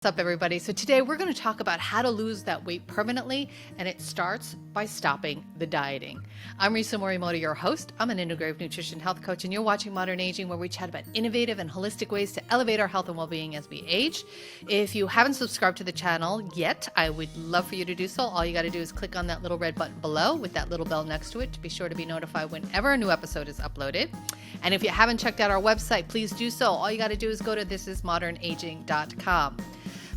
What's up, everybody? So today we're going to talk about how to lose that weight permanently, and it starts by stopping the dieting. I'm Risa Morimoto, your host. I'm an integrative nutrition health coach, and you're watching Modern Aging, where we chat about innovative and holistic ways to elevate our health and well-being as we age. If you haven't subscribed to the channel yet, I would love for you to do so. All you got to do is click on that little red button below with that little bell next to it to be sure to be notified whenever a new episode is uploaded. And if you haven't checked out our website, please do so. All you got to do is go to thisismodernaging.com.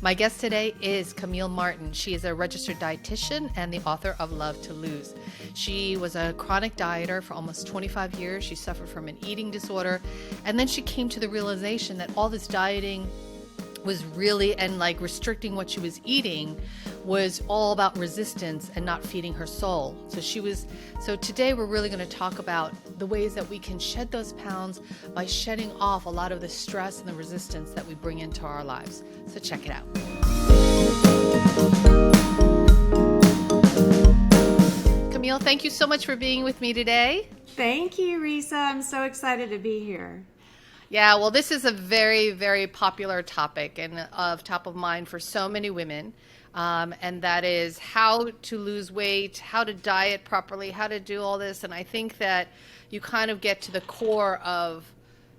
My guest today is Camille Martin. She is a registered dietitian and the author of Love to Lose. She was a chronic dieter for almost 25 years. She suffered from an eating disorder. And then she came to the realization that all this dieting was really, and like restricting what she was eating, was all about resistance and not feeding her soul. So today we're really going to talk about the ways that we can shed those pounds by shedding off a lot of the stress and the resistance that we bring into our lives. So check it out. Camille, thank you so much for being with me today. Thank you, Risa. I'm so excited to be here. Yeah, well, this is a very, very popular topic and of top of mind for so many women. And that is how to lose weight, how to diet properly, how to do all this. And I think that you kind of get to the core of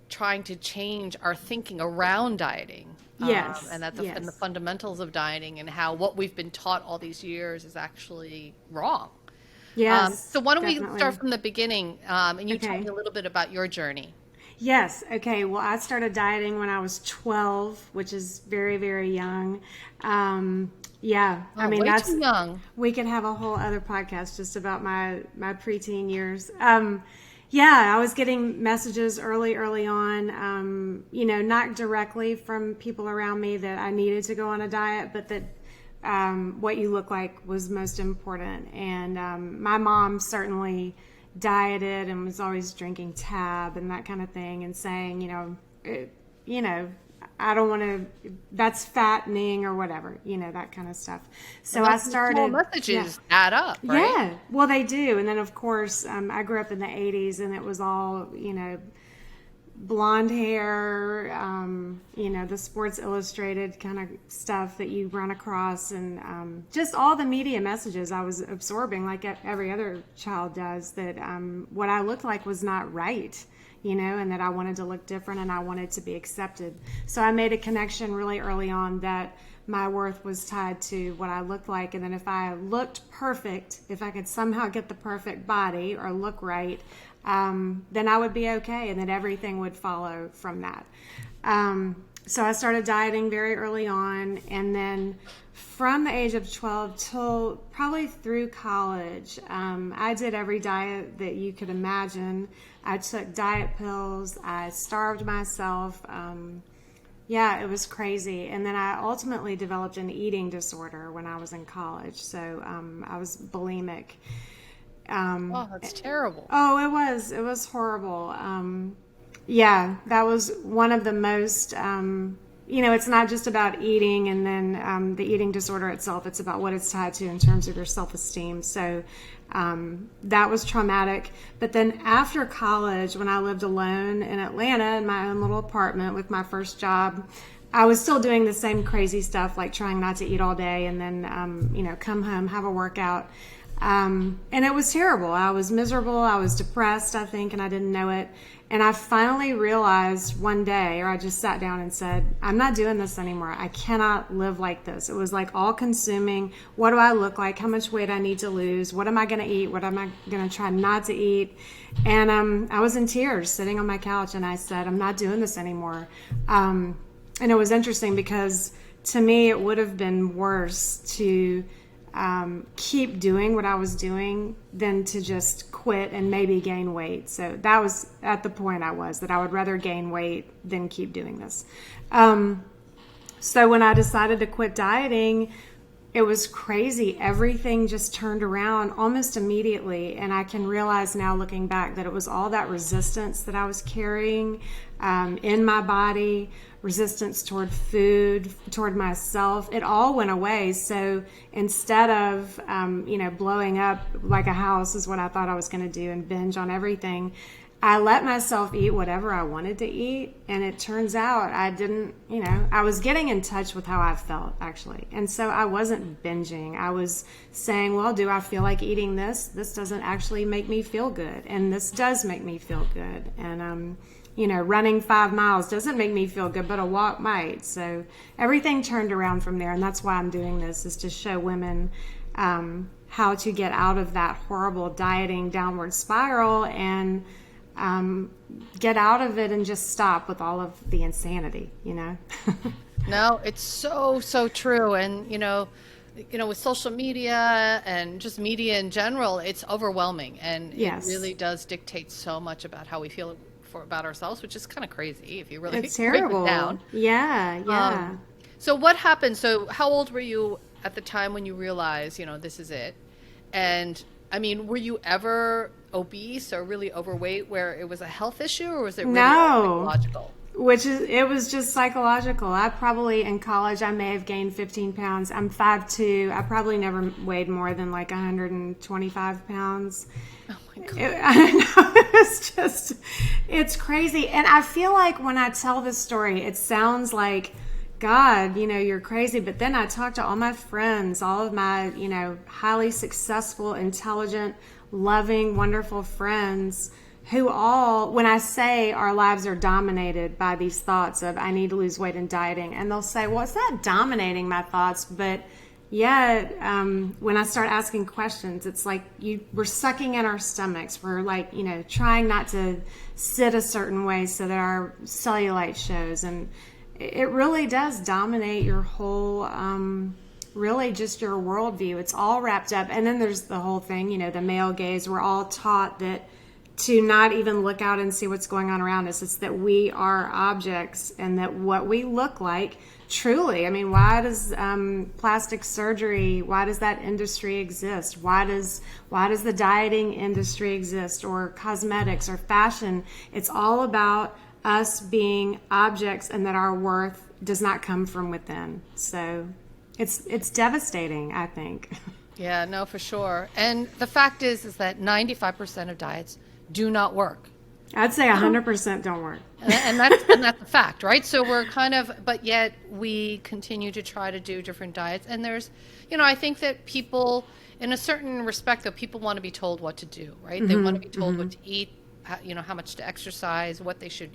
trying to change our thinking around dieting. Yes. And the fundamentals of dieting and how what we've been taught all these years is actually wrong. Yes. So why don't definitely. we start from the beginning and you tell Okay. me a little bit about your journey. Yes. Okay. Well, I started dieting when I was 12, which is very, very young. Yeah. I mean, way too young. We could have a whole other podcast just about my preteen years. Yeah, I was getting messages early on, not directly from people around me that I needed to go on a diet, but that what you look like was most important. And my mom certainly dieted and was always drinking Tab and that kind of thing, and saying, I don't want to, that's fattening or whatever, that kind of stuff. So I started. Small messages add up, right? Yeah, well, they do. And then, of course, I grew up in the 80s, and it was all, blonde hair, the Sports Illustrated kind of stuff that you run across, and just all the media messages I was absorbing like every other child does, that what I looked like was not right, and that I wanted to look different and I wanted to be accepted. So I made a connection really early on that my worth was tied to what I looked like, and then if I looked perfect, if I could somehow get the perfect body or look right, then I would be okay, and that everything would follow from that. So I started dieting very early on, and then from the age of 12 till probably through college, I did every diet that you could imagine. I took diet pills. I starved myself. Yeah, it was crazy. And then I ultimately developed an eating disorder when I was in college. So I was bulimic. Oh, that's terrible. Oh, it was horrible. Yeah, that was one of the most, it's not just about eating and then the eating disorder itself. It's about what it's tied to in terms of your self-esteem. So that was traumatic. But then after college, when I lived alone in Atlanta in my own little apartment with my first job, I was still doing the same crazy stuff, like trying not to eat all day and then, come home, have a workout. And it was terrible. I was miserable. I was depressed, I think, and I didn't know it. And I finally realized one day, or I just sat down and said, I'm not doing this anymore. I cannot live like this. It was like all consuming. What do I look like? How much weight I need to lose? What am I going to eat? What am I going to try not to eat? And I was in tears sitting on my couch, and I said, I'm not doing this anymore. And it was interesting because to me, it would have been worse to keep doing what I was doing than to just quit and maybe gain weight. So that was at the point I was, that I would rather gain weight than keep doing this. So when I decided to quit dieting, it was crazy. Everything just turned around almost immediately. And I can realize now, looking back, that it was all that resistance that I was carrying in my body, resistance toward food, toward myself. It all went away. So instead of, blowing up like a house is what I thought I was going to do and binge on everything, I let myself eat whatever I wanted to eat. And it turns out I didn't, I was getting in touch with how I felt actually. And so I wasn't binging. I was saying, well, do I feel like eating this? This doesn't actually make me feel good. And this does make me feel good. And, running 5 miles doesn't make me feel good, but a walk might. So everything turned around from there. And that's why I'm doing this, is to show women how to get out of that horrible dieting downward spiral and get out of it and just stop with all of the insanity, No, it's so true. And, with social media and just media in general, it's overwhelming. And Yes. it really does dictate so much about how we feel about ourselves, which is kind of crazy if you really It's break terrible. it down. Yeah. So what happened? So how old were you at the time when you realized, this is it? And I mean, were you ever obese or really overweight where it was a health issue, or was it really psychological? It was just psychological. I probably, in college, I may have gained 15 pounds. I'm 5'2". I probably never weighed more than like 125 pounds. Oh my God. I know, it's crazy. And I feel like when I tell this story, it sounds like, God, you're crazy. But then I talk to all my friends, all of my, highly successful, intelligent, loving, wonderful friends who all, when I say our lives are dominated by these thoughts of I need to lose weight and dieting, and they'll say, well, it's not dominating my thoughts, but yeah, when I start asking questions, it's like we're sucking in our stomachs. We're like, trying not to sit a certain way so that our cellulite shows. And it really does dominate your whole, really just your worldview. It's all wrapped up. And then there's the whole thing, the male gaze. We're all taught that to not even look out and see what's going on around us. It's that we are objects, and that what we look like truly, I mean, why does plastic surgery, why does that industry exist? Why does the dieting industry exist, or cosmetics or fashion? It's all about us being objects, and that our worth does not come from within. So it's devastating, I think. Yeah, no, for sure. And the fact is that 95% of diets do not work. I'd say 100% don't work. And that's a fact, right? So we're but yet we continue to try to do different diets. And there's, I think that people, in a certain respect, though, people want to be told what to do, right? Mm-hmm, they want to be told what to eat, how much to exercise, what they should,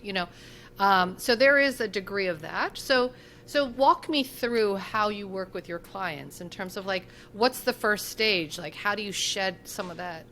so there is a degree of that. So walk me through how you work with your clients in terms of like, what's the first stage? Like, how do you shed some of that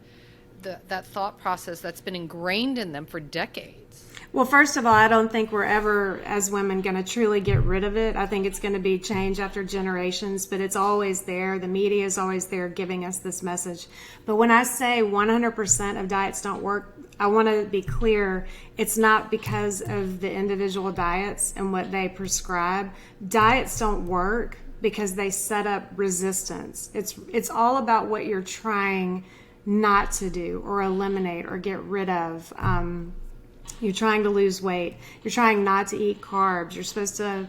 thought process that's been ingrained in them for decades? Well, first of all, I don't think we're ever, as women, going to truly get rid of it. I think it's going to be changed after generations, but it's always there. The media is always there giving us this message. But when I say 100% of diets don't work, I want to be clear. It's not because of the individual diets and what they prescribe. Diets don't work because they set up resistance. It's all about what you're trying not to do or eliminate or get rid of. You're trying to lose weight. You're trying not to eat carbs. You're supposed to,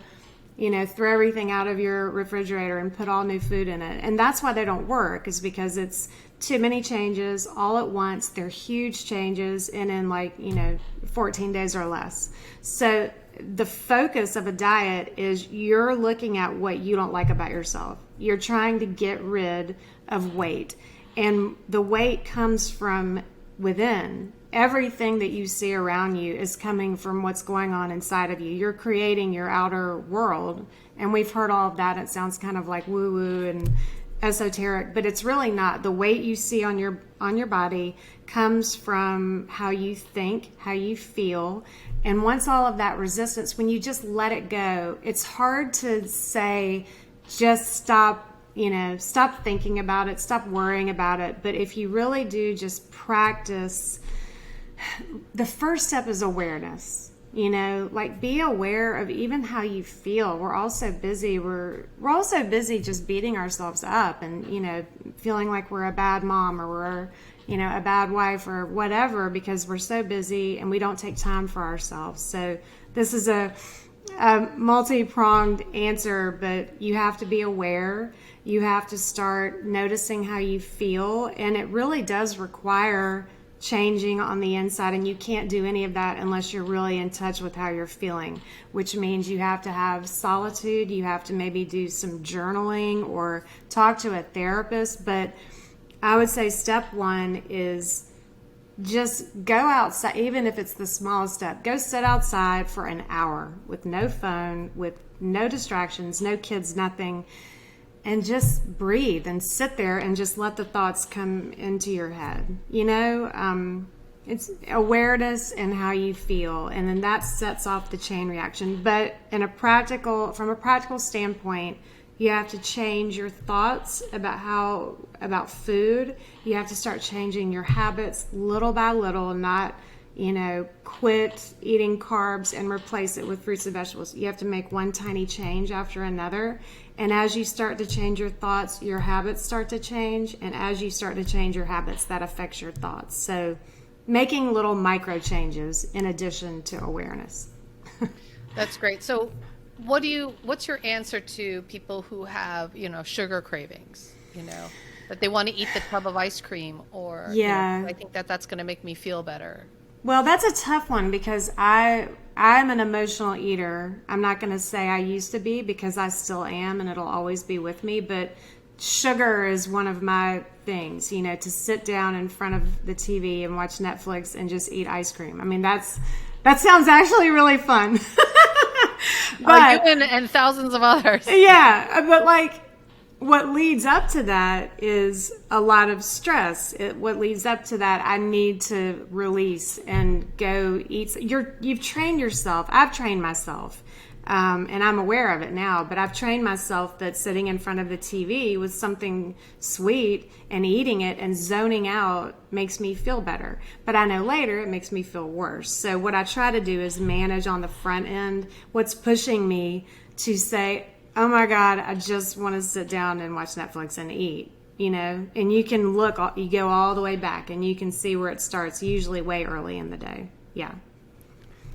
throw everything out of your refrigerator and put all new food in it. And that's why they don't work, is because it's too many changes all at once. They're huge changes and in 14 days or less. So the focus of a diet is you're looking at what you don't like about yourself. You're trying to get rid of weight. And the weight comes from within. Everything that you see around you is coming from what's going on inside of you. You're creating your outer world. And we've heard all of that. It sounds kind of like woo-woo and esoteric, but it's really not. The weight you see on your body comes from how you think, how you feel. And once all of that resistance, when you just let it go, it's hard to say, just stop thinking about it, stop worrying about it. But if you really do just practice, the first step is awareness. Be aware of even how you feel. We're all so busy. We're all so busy just beating ourselves up and, feeling like we're a bad mom or we're, a bad wife or whatever, because we're so busy and we don't take time for ourselves. So this is a multi-pronged answer, but you have to be aware. You have to start noticing how you feel. And it really does require changing on the inside, and you can't do any of that unless you're really in touch with how you're feeling, which means you have to have solitude, you have to maybe do some journaling or talk to a therapist. But I would say step one is just go outside. Even if it's the smallest step, go sit outside for an hour with no phone, with no distractions, no kids, nothing, and just breathe and sit there and just let the thoughts come into your head. It's awareness and how you feel, and then that sets off the chain reaction. But from a practical standpoint, you have to change your thoughts about food. You have to start changing your habits little by little, not quit eating carbs and replace it with fruits and vegetables. You have to make one tiny change after another. And as you start to change your thoughts, your habits start to change. And as you start to change your habits, that affects your thoughts. So making little micro changes in addition to awareness. That's great. So what's your answer to people who have, sugar cravings, that they want to eat the tub of ice cream, or, I think that's going to make me feel better? Well, that's a tough one because I'm an emotional eater. I'm not going to say I used to be, because I still am, and it'll always be with me. But sugar is one of my things, to sit down in front of the TV and watch Netflix and just eat ice cream. I mean, that sounds actually really fun. But you and thousands of others. Yeah, but what leads up to that is a lot of stress. What leads up to that, I need to release and go eat. You've trained yourself. I've trained myself, and I'm aware of it now. But I've trained myself that sitting in front of the TV with something sweet and eating it and zoning out makes me feel better. But I know later it makes me feel worse. So what I try to do is manage on the front end what's pushing me to say, oh my God, I just want to sit down and watch Netflix and eat, and you can you go all the way back and you can see where it starts, usually way early in the day. Yeah.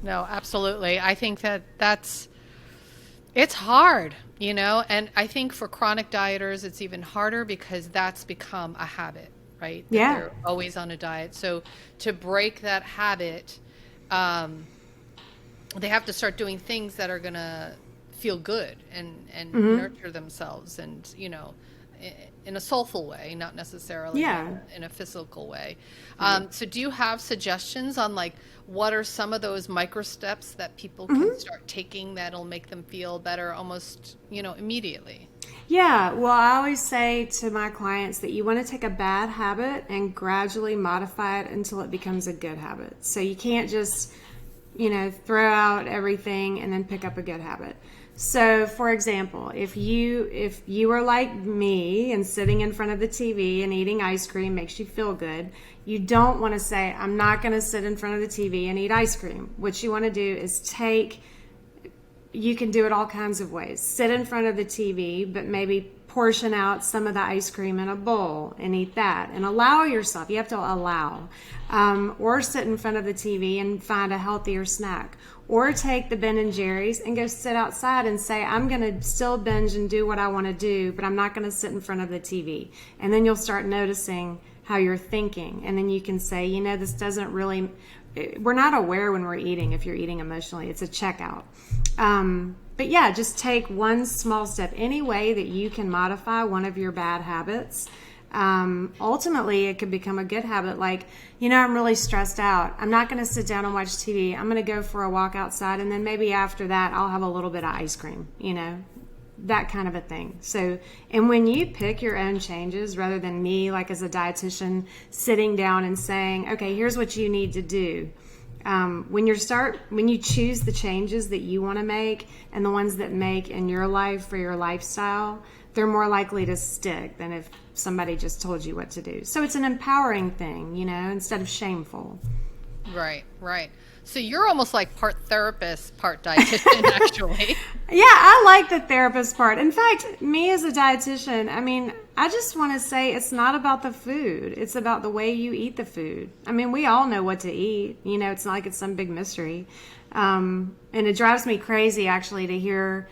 No, absolutely. I think it's hard, and I think for chronic dieters, it's even harder because that's become a habit, right? Yeah. They're always on a diet. So to break that habit, they have to start doing things that are going to feel good and nurture themselves, and in a soulful way, not necessarily in a physical way. So do you have suggestions on what are some of those micro steps that people can start taking that'll make them feel better almost immediately? Yeah, well, I always say to my clients that you want to take a bad habit and gradually modify it until it becomes a good habit. So you can't just throw out everything and then pick up a good habit. So, for example, if you are like me and sitting in front of the TV and eating ice cream makes you feel good, you don't want to say, I'm not going to sit in front of the TV and eat ice cream. What you want to do is you can do it all kinds of ways. Sit in front of the TV, but maybe portion out some of the ice cream in a bowl and eat that, and allow yourself. You have to allow. Or sit in front of the TV and find a healthier snack. Or take the Ben and Jerry's and go sit outside and say, I'm going to still binge and do what I want to do, but I'm not going to sit in front of the TV. And then you'll start noticing how you're thinking. And then you can say, this doesn't really, we're not aware when we're eating if you're eating emotionally. It's a checkout. But yeah, just take one small step. Any way that you can modify one of your bad habits, ultimately it could become a good habit. I'm really stressed out. I'm not going to sit down and watch TV. I'm going to go for a walk outside, and then maybe after that I'll have a little bit of ice cream, that kind of a thing. So, and when you pick your own changes rather than me, as a dietitian, sitting down and saying, okay, here's what you need to do. When you choose the changes that you want to make and the ones that make in your life for your lifestyle, they're more likely to stick than if somebody just told you what to do. So it's an empowering thing, instead of shameful. Right. So you're almost like part therapist, part dietitian, actually. Yeah, I like the therapist part. In fact, me as a dietitian, I just want to say it's not about the food. It's about the way you eat the food. We all know what to eat. It's not like it's some big mystery. And it drives me crazy, actually, to hear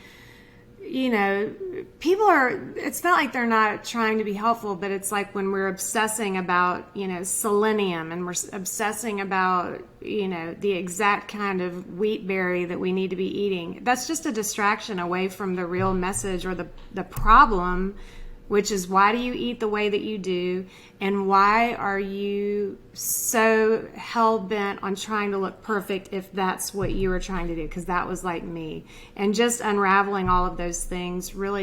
people it's not like they're not trying to be helpful, but it's like when we're obsessing about, selenium, and we're obsessing about, the exact kind of wheat berry that we need to be eating. That's just a distraction away from the real message or the problem, which is, why do you eat the way that you do? And why are you so hell-bent on trying to look perfect if that's what you were trying to do? Because that was like me. And just unraveling all of those things really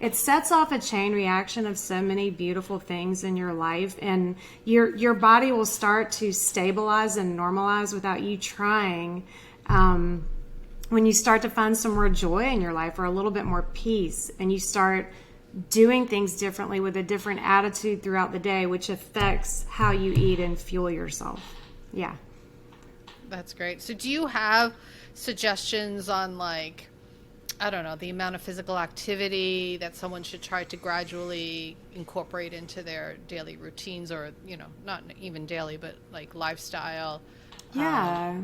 it sets off a chain reaction of so many beautiful things in your life. And your body will start to stabilize and normalize without you trying. When you start to find some more joy in your life, or a little bit more peace, and you start doing things differently with a different attitude throughout the day, which affects how you eat and fuel yourself. Yeah. That's great. So do you have suggestions on, I don't know, the amount of physical activity that someone should try to gradually incorporate into their daily routines, or, not even daily, but like lifestyle? Yeah.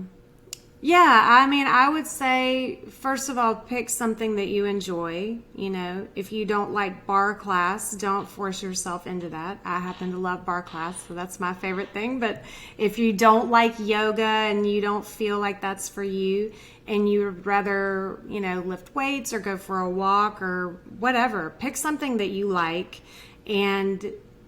Yeah, I would say, first of all, pick something that you enjoy. If you don't like bar class, don't force yourself into that. I happen to love bar class, so that's my favorite thing. But if you don't like yoga and you don't feel like that's for you, and you would rather, lift weights or go for a walk or whatever, pick something that you like and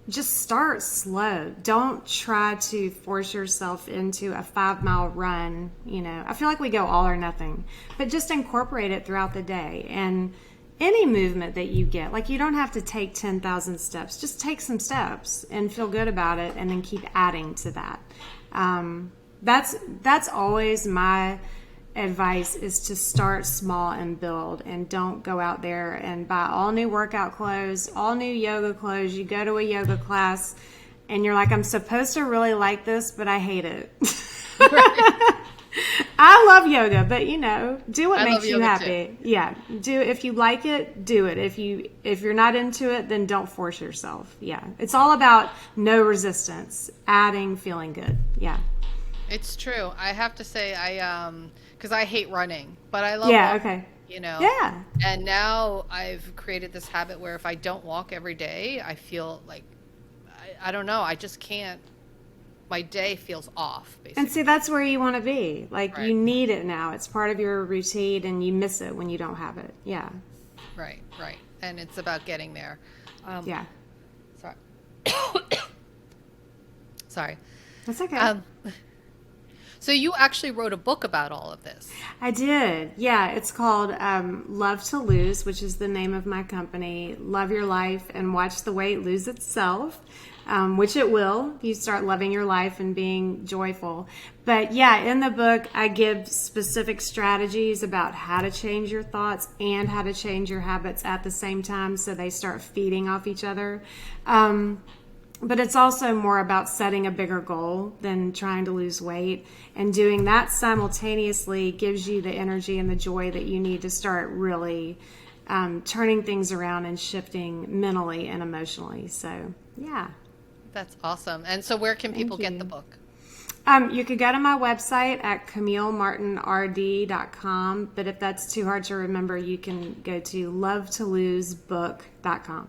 just start slow. Don't try to force yourself into a 5-mile run. I feel like we go all or nothing, but just incorporate it throughout the day. And any movement that you get, you don't have to take 10,000 steps. Just take some steps and feel good about it, and then keep adding to that. That's always my advice, is to start small and build, and don't go out there and buy all new workout clothes, all new yoga clothes. You go to a yoga class and you're like, I'm supposed to really like this, but I hate it. I love yoga, but do what makes you happy. Too. Yeah. If you like it, do it. If you're not into it, then don't force yourself. Yeah. It's all about no resistance, adding, feeling good. Yeah. It's true. I have to say, because I hate running, but I love walking, okay. Yeah. And now I've created this habit where if I don't walk every day, I feel like, I don't know, I just can't, my day feels off, basically. And see, that's where you want to be. Right. You need it now. It's part of your routine, and you miss it when you don't have it. Yeah. Right. And it's about getting there. Yeah. Sorry. Sorry. That's okay. So you actually wrote a book about all of this. I did. Yeah, it's called Love to Lose, which is the name of my company. Love your life and watch the weight lose itself, which it will. You start loving your life and being joyful. But yeah, in the book, I give specific strategies about how to change your thoughts and how to change your habits at the same time, so they start feeding off each other. But it's also more about setting a bigger goal than trying to lose weight. And doing that simultaneously gives you the energy and the joy that you need to start really turning things around and shifting mentally and emotionally. So, yeah. That's awesome. And so where can people get the book? You could go to my website at CamilleMartinRD.com. But if that's too hard to remember, you can go to LoveToLoseBook.com.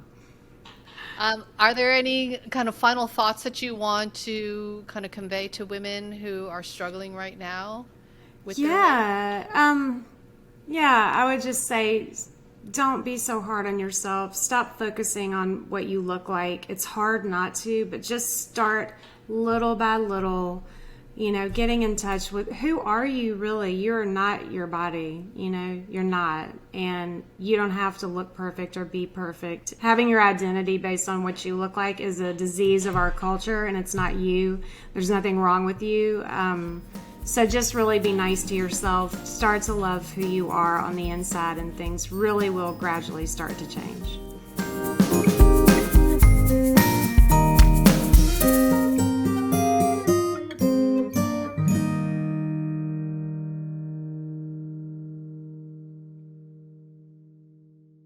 Are there any kind of final thoughts that you want to kind of convey to women who are struggling right now with their weight? I would just say, don't be so hard on yourself. Stop focusing on what you look like. It's hard not to, but just start little by little, getting in touch with who are you really. You're not your body, you're not. And you don't have to look perfect or be perfect. Having your identity based on what you look like is a disease of our culture, and it's not you. There's nothing wrong with you. So just really be nice to yourself. Start to love who you are on the inside, and things really will gradually start to change.